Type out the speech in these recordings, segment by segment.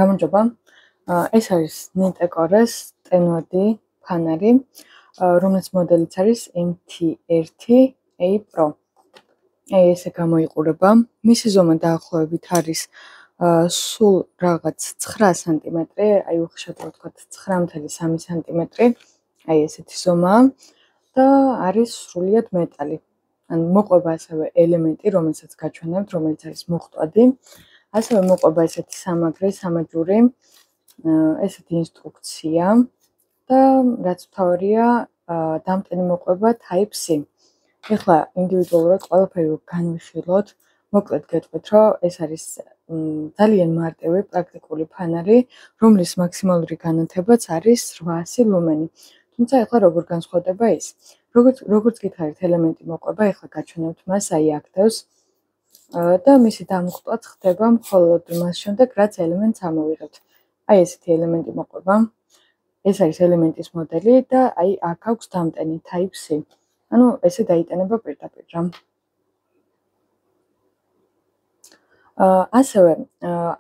გამარჯობა. ეს არის ნიტეკორეს ტენვადი ფანარი, რომლის მოდელიც არის MT1A Pro. ესე გამოიყურება. მისი ზომა დაახლოებით არის სულ რაღაც 9 სანტიმეტრი, აი უხეშად ვთქვათ 9.3 სანტიმეტრი. აი ესეთი ზომაა და არის სრულიად მეტალი. ან მოყვება ასევე ელემენტი, რომელსაც გაჩვენებთ, რომელიც არის მოხტვადი. ასევე მოყვება ესეთი სამაგრი, სამაჯური, ესეთი ინსტრუქცია და რაც მთავარია, დამტენი მოყვება Type-C. ეხლა ინდივიდუალურად ყველაფერი განვიხილოთ, მოკლედ გეტყვით, რომ ეს არის ძალიან მარტივი პრაქტიკული ფანარი, რომლის მაქსიმალური განათებაც არის 800 ლუმენი. თუმცა ეხლა როგორ განსხვავდება ის? როგორც გითხარით, ელემენტი მოყვება, ეხლა გაჩვენებთ მას, აი აქ და მისი დამუხტვაც ხდება მხოლოდ მას შემდეგ, რაც ელემენტს ამოვიღებთ. აი ესეთი ელემენტი მოყვება. ეს არის ელემენტის მოდელი და აი აქ აქვს დამტენი Type-C. ანუ ესე დაიტანება პირდაპირ რა. ასევე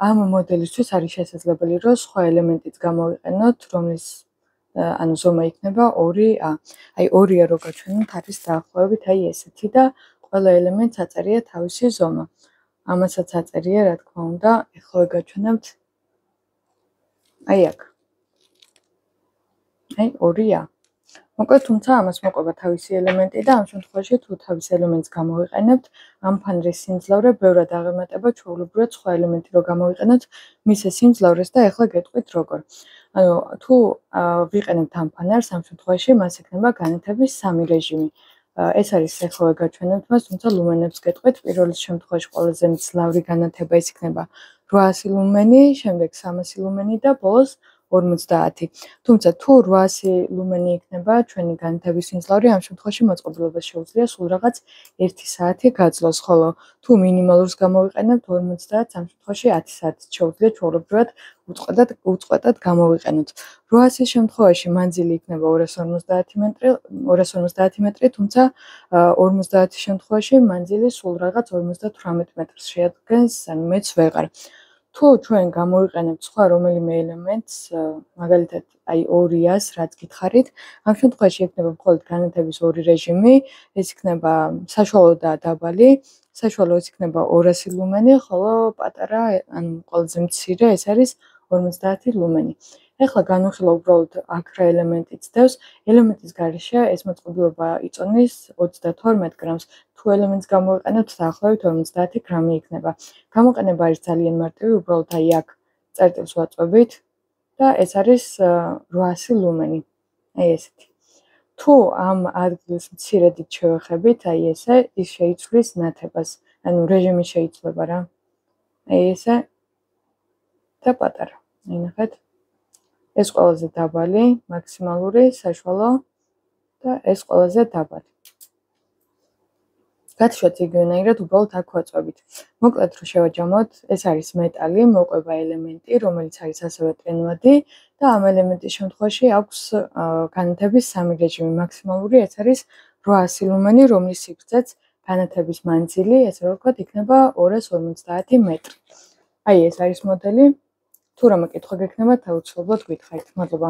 ამ მოდელისთვის არის შესაძლებელი, რომ სხვა ელემენტიც გამოვიყენოთ, რომლის ანუ ზომა იქნება 2A. აი 2A რო გაჩვენოთ, არის დაახლოებით აი ესეთი და ყველა ელემენტს აწერია თავისი ზომა. ამასაც აწერია, რა თქმა უნდა, ეხლა გაჩვენებთ აი აქ. აი 2A. მოკლედ, თუმცა ამას მოყვება თავისი ელემენტი და ამ შემთხვევაში თუ თავის ელემენტს გამოვიყენებთ, ამ ფანრის სიმძლავრე ბევრად აღემატება ჩვეულებრივად სხვა ელემენტი რო გამოვიყენოთ, მის სიმძლავრეს და ეხლა გეტყვით როგორ. ანუ თუ ვიყენებთ ამ ფანარს, ამ შემთხვევაში მას ექნება განათების 3 რეჟიმი. ეს არის ეხლა გაჩვენებთ მას, თუმცა ლუმენებს გეტყვით, პირველ შემთხვევაში ყველაზე მძლავრი განათება ის იქნება 800 ლუმენი, შემდეგ 300 ლუმენი და ბოლოს 50. თუმცა თუ 800 ლუმენი იქნება ჩვენი განათების სიმძლავრე, ამ შემთხვევაში მოწყობილობას შეუძლია სულ რაღაც 1 საათი გაძლოს, ხოლო თუ მინიმალურს გამოვიყენებთ 50, ამ შემთხვევაში 10 საათი შეუძლია ჩვეულებრივად უწყვეტად გამოვიყენოთ. 800-ის შემთხვევაში მანძილი იქნება 250 მეტრი, თუმცა 50-ის შემთხვევაში მანძილი სულ რაღაც 58 მეტრს შეადგენს, ანუ მეც ვეღარ. თუ ჩვენ გამოვიყენებთ სხვა რომელიმე ელემენტს, მაგალითად, აი 2A-ს, რაც გითხარით, ამ შემთხვევაში იქნება მხოლოდ განათების 2 რეჟიმი, ეს იქნება საშუალო და დაბალი. საშუალო ეს იქნება 200 ლუმენი, ხოლო პატარა, ანუ ყველაზე მცირე ეს არის 50 ლუმენი. ეხლა განვიხილო უბრალოდ აქ რა ელემენტი ცდებს, ელემენტის გარეშე ეს მოწყობილობა იწონის 32 გრამს. თუ ელემენტს გამოვიყენებთ, დაახლოებით 50 გრამი იქნება. გამოყენება არის ძალიან მარტივი, უბრალოდ აი აქ წერტილს ვაწვევით და ეს არის 800 ლუმენი. აი ესეთი. თუ ამ ადგილს მცირედით შევეხებით, აი ესე, ის შეიცვლის ნათებას, ანუ რეჟიმი შეიცვლება რა. აი ესე და პატარა. აი ნახეთ. ეს ყველაზე დაბალი, მაქსიმალური, საშუალო და ეს ყველაზე დაბალი. გათშვათ იგივენაირად უბრალოდ აქ ვაწვევით. მოკლედ რო შევაჯამოთ, ეს არის მეტალი, მოყვება ელემენტი, რომელიც არის ასევე ტენვადი და ამ ელემენტის შემთხვევაში აქვს განათების 3 რეჟიმი. მაქსიმალური ეს არის 800 ლუმენი, რომლის სიგრძეც განათების მანძილი, ესე რომ ვთქვათ, იქნება 250 მეტრი. აი ეს არის მოდელი. თუ რამე კითხვა გექნება, თავისუფლად გითხარით. მადლობა.